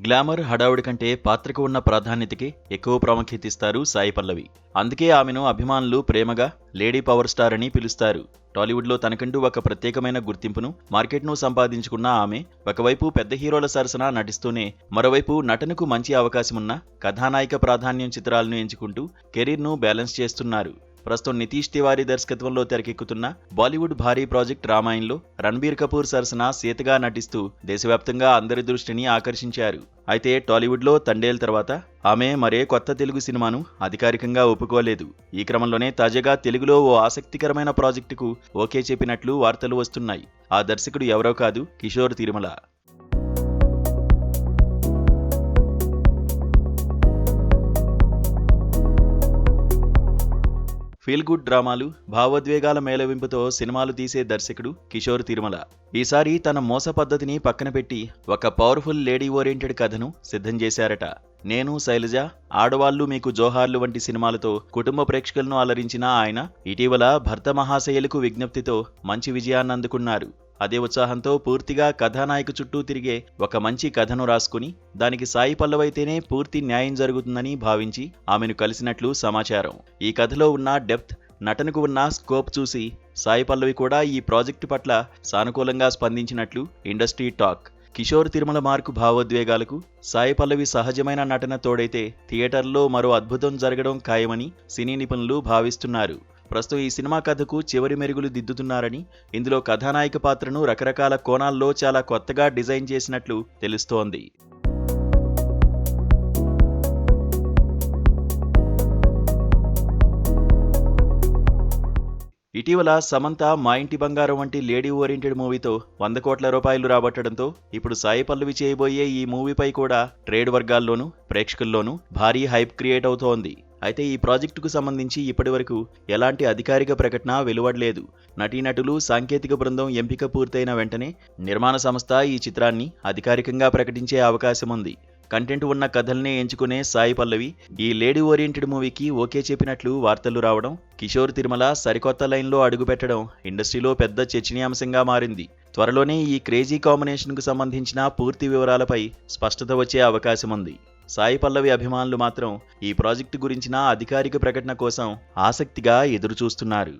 Glamour, హడావుడి కంటే పాత్రకు ఉన్న ప్రాధాన్యతకి ఎక్కువ ప్రాముఖ్యత ఇస్తారు సాయి పల్లవి. అందుకే ఆమెను అభిమానులు ప్రేమగా లేడీ పవర్ స్టార్ అని పిలుస్తారు. టాలీవుడ్లో తనకంటూ ఒక ప్రత్యేకమైన గుర్తింపును, మార్కెట్ను సంపాదించుకున్న ఆమె ఒకవైపు పెద్ద హీరోల సరసన నటిస్తూనే మరోవైపు నటనకు మంచి అవకాశమున్న కథానాయిక ప్రాధాన్యం చిత్రాలను ఎంచుకుంటూ కెరీర్ను బ్యాలెన్స్ చేస్తున్నారు. ప్రస్తుతం నితీష్ తివారీ దర్శకత్వంలో తెరకెక్కుతున్న బాలీవుడ్ భారీ ప్రాజెక్ట్ రామాయణంలో రణబీర్ కపూర్ సరసన సీతగా నటిస్తూ దేశవ్యాప్తంగా అందరి దృష్టిని ఆకర్షించారు. అయితే టాలీవుడ్లో తండేల్ తర్వాత ఆమె మరే కొత్త తెలుగు సినిమాను అధికారికంగా ఒప్పుకోలేదు. ఈ క్రమంలోనే తాజాగా తెలుగులో ఓ ఆసక్తికరమైన ప్రాజెక్టుకు ఓకే చెప్పినట్లు వార్తలు వస్తున్నాయి. ఆ దర్శకుడు ఎవరో కాదు, కిషోర్ తిరుమల. ఫీల్ గుడ్ డ్రామాలు, భావోద్వేగాల మేళవింపుతో సినిమాలు తీసే దర్శకుడు కిషోర్ తిరుమల ఈసారి తన మోస పద్ధతిని పక్కన పెట్టి ఒక పవర్ఫుల్ లేడీ ఓరియంటెడ్ కథను సిద్ధం చేశారట. నేను, శైలజ, ఆడవాళ్లు మీకు జోహార్లు వంటి సినిమాలతో కుటుంబ ప్రేక్షకులను అలరించిన ఆయన ఇటీవల భర్త మహాశయులకు విజ్ఞప్తితో మంచి విజయాన్ని అందుకున్నారు. అదే ఉత్సాహంతో పూర్తిగా కథానాయక చుట్టూ తిరిగే ఒక మంచి కథను రాసుకుని దానికి సాయి పల్లవైతేనే పూర్తి న్యాయం జరుగుతుందని భావించి ఆమెను కలిసినట్లు సమాచారం. ఈ కథలో ఉన్న డెప్త్, నటనకు ఉన్న స్కోప్ చూసి సాయి పల్లవి కూడా ఈ ప్రాజెక్టు పట్ల సానుకూలంగా స్పందించినట్లు industry talk. Kishore Tirumala mark భావోద్వేగాలకు సాయి పల్లవి సహజమైన నటన తోడైతే థియేటర్లో మరో అద్భుతం జరగడం ఖాయమని సినీ నిపుణులు భావిస్తున్నారు. ప్రస్తుతం ఈ సినిమా కథకు చివరి మెరుగులు దిద్దుతున్నారని, ఇందులో కథానాయిక పాత్రను రకరకాల కోణాల్లో చాలా కొత్తగా డిజైన్ చేసినట్లు తెలుస్తోంది. ఇటీవల సమంత మా ఇంటి బంగారం వంటి లేడీ ఓరియంటెడ్ మూవీతో 100 కోట్ల రూపాయలు రాబట్టడంతో ఇప్పుడు సాయి పల్లవి చేయబోయే ఈ మూవీపై కూడా ట్రేడ్ వర్గాల్లోనూ ప్రేక్షకుల్లోనూ భారీ హైప్ క్రియేట్ అవుతోంది. అయితే ఈ ప్రాజెక్టుకు సంబంధించి ఇప్పటివరకు ఎలాంటి అధికారిక ప్రకటన వెలువడలేదు. నటీనటులు, సాంకేతిక బృందం ఎంపిక పూర్తయిన వెంటనే నిర్మాణ సంస్థ ఈ చిత్రాన్ని అధికారికంగా ప్రకటించే అవకాశం ఉంది. కంటెంట్ ఉన్న కథల్నే ఎంచుకునే సాయి పల్లవి ఈ లేడీ ఓరియంటెడ్ మూవీకి ఓకే చెప్పినట్లు వార్తలు రావడం, కిషోర్ తిరుమల సరికొత్త లైన్లో అడుగుపెట్టడం ఇండస్ట్రీలో పెద్ద చర్చనీయాంశంగా మారింది. త్వరలోనే ఈ క్రేజీ కాంబినేషన్కు సంబంధించిన పూర్తి వివరాలపై స్పష్టత వచ్చే అవకాశం ఉంది. సాయి పల్లవి అభిమానులు మాత్రం ఈ ప్రాజెక్టు గురించిన అధికారిక ప్రకటన కోసం ఆసక్తిగా ఎదురుచూస్తున్నారు.